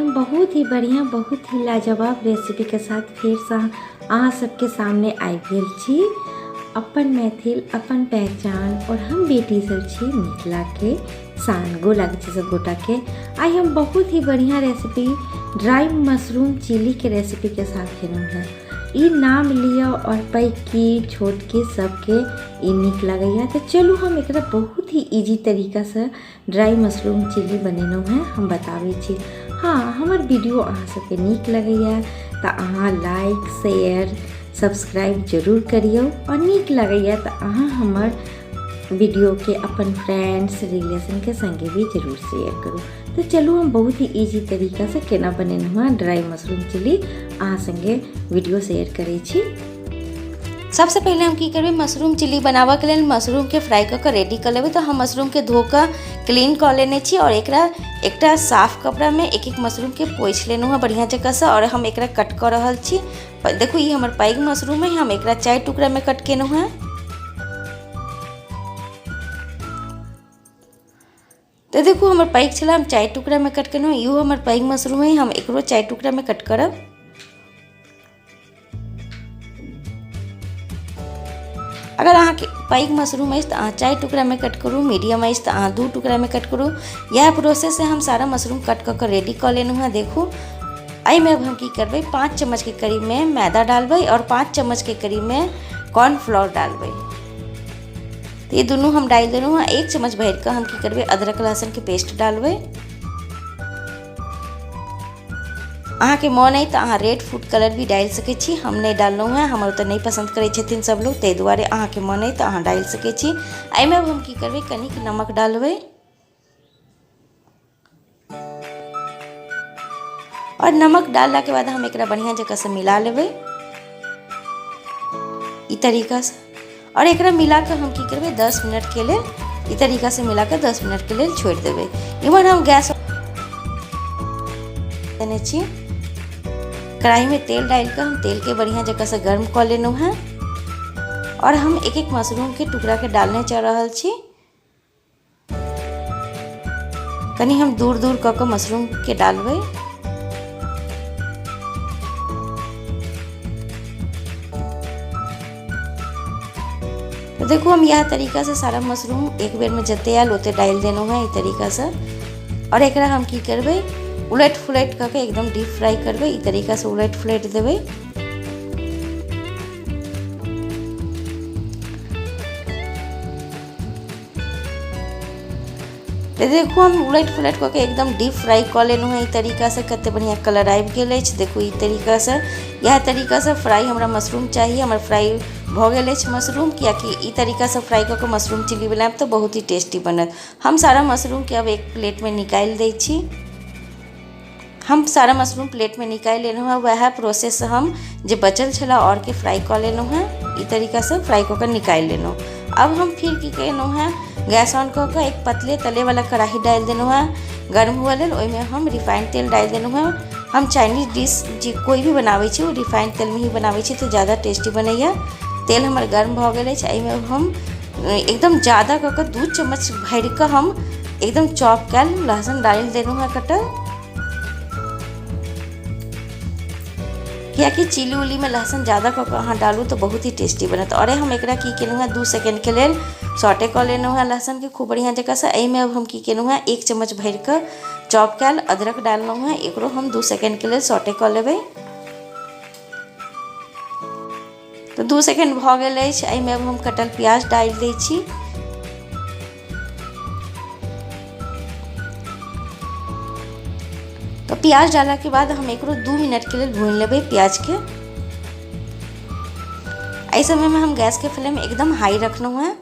हम बहुत ही बढ़िया बहुत ही लाजवाब रेसिपी के साथ फिर से अहाँ सबके सामने आबि गेल छी। अपन मैथिल अपन पहचान और हम बेटी सब छी मिथिला के शान गो लागे छै सब गोटा के। आई हम बहुत ही बढ़िया रेसिपी ड्राई मशरूम चिली के रेसिपी के साथ खेलूँ है। ई नाम लियो और पैघ की छोट के सबके ई निक लगैया। तो चलू हम एक बहुत ही इजी तरीका से ड्राई मशरूम चिली बनेलहुँ है हम बताबै छी। हाँ, हमार वीडियो अहाँ सबके निक लगैया तो अहाँ लाइक शेयर सब्सक्राइब जरूर करियो और निक लगैया तो अहाँ हमार वीडियो के अपन फ्रेंड्स रिलेशन के संगे भी जरूर शेयर करूँ। तो चलू हम बहुत ही इजी तरीका से केना बनेलहुँ हुआ ड्राई मशरूम चिली अहाँ संगे वीडियो शेयर करै छी। सबसे पहले हम की करबे मशरूम चिली बनावा के लिए मशरूम के फ्राई कर रेडी कर लेबे। तो हम मशरूम के धो कर क्लीन कर लेने छी और एकटा साफ कपड़ा में एक एक मशरूम के पोछ लेनु है बढ़िया जगह से और हम एकरा कट कर रहल छी। देखो ये हमर पैघ मशरूम है, हम एकरा 4 टुकड़ा में कट केनु है। तो देखो हमर पैघ छला हम 4 टुकड़ा में कट केनु। इहो हमर पैघ मशरूम है, हम एकरो 4 टुकड़ा में कट करब। अगर अहाँ के पैघ मशरूम है तो अहाँ 4 टुकड़ा में कट करूँ, मीडियम है तो अहाँ 2 टुकड़ा में कट करूँ। यह प्रोसेस से हम सारा मशरूम कट कर रेडी कर लेनु है। देखो आई में अब हम की करबे 5 चम्मच के करीब में मैदा डालबे और 5 चम्मच के करीब में कॉर्नफ्लोर डालबे। तो ये दोनों हम डाल देनु है। 1 चम्मच भर कर हम की करबे अदरक लहसुन के पेस्ट डालबे। अहाँ के मन है तो अहाँ रेड फूड कलर भी डाल सके छी, हम नहीं डालनु है, हमारे तो नहीं पसंद करे छथिन सब लोग, ते दुआरे अहाँ के मन है तो अहाँ डाल सके छी। आई में अब हम की करबे कनिक नमक डालबे और नमक डालला के बाद हम एकरा बढ़िया जगह से मिला लेबे ई तरीका से। और एकरा मिला कर हम की करबे 10 मिनट के लिए ई तरीका से मिला कर 10 मिनट के लिए छोड़ देबे। इमहर हम गैस देने छी। कढ़ाई में तेल डालकर हम तेल के बढ़िया जगह से गर्म कर लेनु है और हम एक एक मशरूम के टुकड़ा के डालने चल रहल छी। कनी हम दूर दूर क मशरूम के डालबे। तो देखो हम यह तरीका से सारा मशरूम एक बेर में जते आयल ओते डाल देनु है ई तरीका से। और एकरा हम की करबे उलट फुलट करके एकदम डीप फ्राई करबे ई तरीका से उलट फुलट देबे। देखो हम उलट फुलट करके एकदम डीप फ्राई कर लेनु है ई तरीका से। कते बढ़िया कलर आबि गेल अछि। देखो ई तरीका से यह तरीका से फ्राई हमरा मशरूम चाहिए। हमर फ्राई भ गेल अछि मशरूम, कियाकि ई तरीका से फ्राई करके मशरूम चिली बनाएब तो बहुत ही टेस्टी बनत। हम सारा मशरूम के अब एक प्लेट में निकाल दै छी। हम सारा मशरूम प्लेट में निकाल लेनु है। वह प्रोसेस हम जो बचल छला और के फ्राई कर लेनु है ई तरीका से फ्राई कर निकाल लेनु। अब हम फिर की केनु है गैस ऑन कर एक पतले तले वाला कढ़ाई डाल देनु है गर्म हुआ लेल। ओइ में हम रिफाइंड तेल डाल देनु है। हम चाइनीज डिश जी कोई भी बनावे छी वो रिफाइंड तेल में ही बनावे छी तो ज़्यादा टेस्टी बनैया। तेल हमार गर्म भ गेल अछि। एहि में हम एकदम ज़्यादा कर 2 चम्मच भर कर हम एकदम चॉप कैल लहसुन डाल देनु है कटल, कियाकि चिली उली में लहसुन ज़्यादा कर अहाँ डालू तो बहुत ही टेस्टी बनत। और हम एकरा की केनु है 2 सेकंड के लिए सॉटे कर लेनु है लहसुन के खूब बढ़िया जगह से। एहि में अब हम की केनु है 1 चम्मच भर कर चॉप कैल अदरक डालनु है, एकरो हम 2 सेकंड के लिए सॉटे कर लेबै। तो 2 सेकंड भ गेल अछि। एहि में अब हम कटल प्याज डाल दै छी। तो प्याज डाला के बाद हम एकरो 2 मिनट के लिए भून लेबै प्याज के। इस समय में हम गैस के फ्लेम एकदम हाई रखनु है।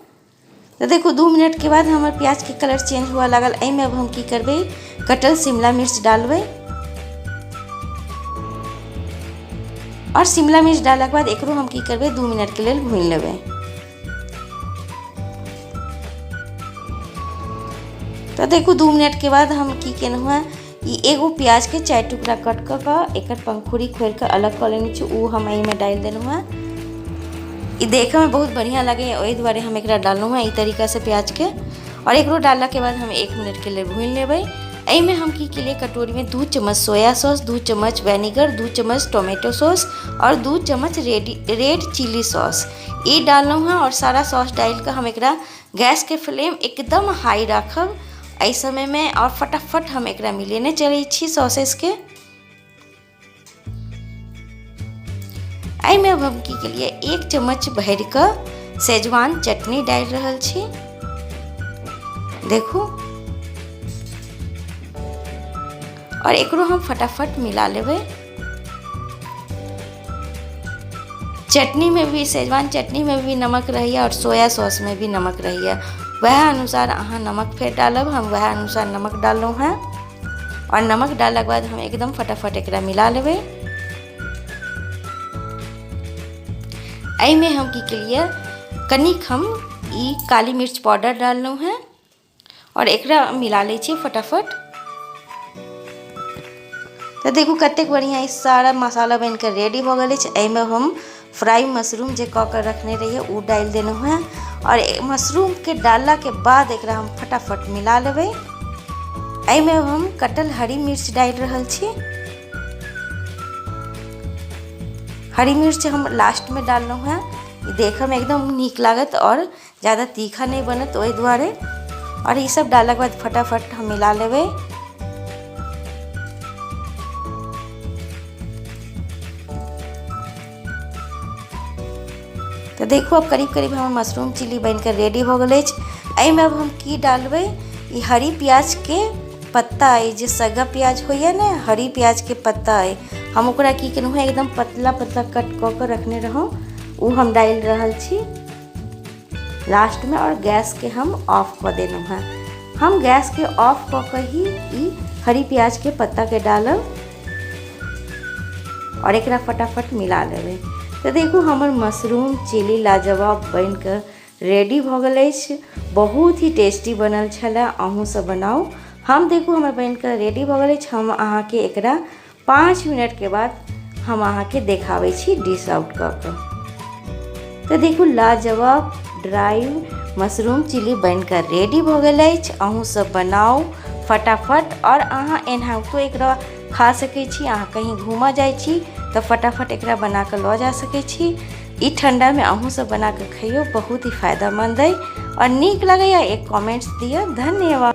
तो देखो 2 मिनट के बाद हमारे प्याज के कलर चेंज हुआ लगल। एहि में अब हम की करबे कटल शिमला मिर्च डालबे और शिमला मिर्च डाला के बाद एकरो हम की करबे 2 मिनट के लिए भून लेबै। तो देखो 2 मिनट के बाद हम की केनु है ई एगो प्याज के 4 टुकड़ा कट कर एक पंखुड़ी खोल कर अलग कर लेनी छी, वो हम एहि में डाल देनु है। ई देखे में बहुत बढ़िया लगे ओहि दुआरे हम एकरा डालनु है ई तरीका से प्याज के। और एकरो डालला के बाद हम 1 मिनट के लिए भून लेबै। एहिमे हम की केलिए कटोरी में 2 चम्मच सोया सॉस, 2 चम्मच विनेगर, 2 चम्मच टोमेटो सॉस और 2 चम्मच रेड चिली सॉस ये डालना है। और सारा सॉस डाल कर हम एकरा गैस के फ्लेम एकदम हाई रखब एहि समय में और फटाफट हम एकरा मिलेने चले छी सॉसेस के। एहिमे अब हम की केलिए 1 चम्मच भर के शेजवान चटनी डाल रहल छी, देखू। और एकरो हम फटाफट मिला लेबै। चटनी में भी, शेजवान चटनी में भी नमक रहिए और सोया सॉस में भी नमक रहिए, वह अनुसार अहाँ नमक फेर डालब, हम वह अनुसार नमक डाललहुँ हैं। और नमक डालने के बाद हम एकदम फटाफट एकरा मिला लेबै। एहिमे हम की केलिए कनिक हम ई काली मिर्च पाउडर डाललहुँ हैं और एकरा मिला लै छी फटाफट। तो देखू कतेक बढ़िया ई सारा मसाला बनकर रेडी हो गए। एहिमे हम फ्राई मशरूम जे कऽ के रखने रहिए वो डाल देलहुँ हैं। और मशरूम के डालला के बाद एकरा हम फटाफट मिला लेबै। एहिमे हम कटल हरी मिर्च डाल रहल छी। हरी मिर्च हम लास्ट में डाललहुँ हैं, देखे में एकदम नीक लागत और ज़्यादा तीखा नहीं बनत ओहि दुआरे। और ये सब डालने के बाद फटाफट हम मिला लेबै। तो देखो अब करीब करीब हम मशरूम चिली बनकर रेडी हो गए। एहिमे अब हम की डालबै, ये हरी प्याज के पत्ता है, जो सगा प्याज होइए ना, हरी प्याज के पत्ता है, हम ओकरा की केलहुँ है एकदम पतला पतला कट कऽ के रखने रहूँ, वो हम डाल रहल छी लास्ट में। और गैस के हम ऑफ कर देलहुँ हैं। हम गैस के ऑफ कऽ के ही ई हरी प्याज के पत्ता के डालब और एकरा फटाफट मिला लेबै। तो देखू हमर मशरूम चिली लाजवाब बनकर रेडी भ गेल अछि। बहुत ही टेस्टी बनल छलै, अहूँ सब बनाओ। हम देखू हमर बनकर रेडी भ गेल अछि। हम अहाँ के एकरा 5 मिनट के बाद हम अहाँ के देखाबै छी डिश आउट कऽ के। तो देखू लाजवाब ड्राई मशरूम चिली बनकर रेडी भ गेल अछि। अहूँ सब बनाओ फटाफट। और अहाँ एनाहितो एकरा खा सकै छी। अहाँ कहीं घूमऽ जाइ छी तो फटाफट एकरा बना के लऽ जा सकै छी। ई ठंडा में अहूँ सब बना के खइयो, बहुत ही फायदेमंद है। और नीक लगैया एक कमेंट्स दियो। धन्यवाद।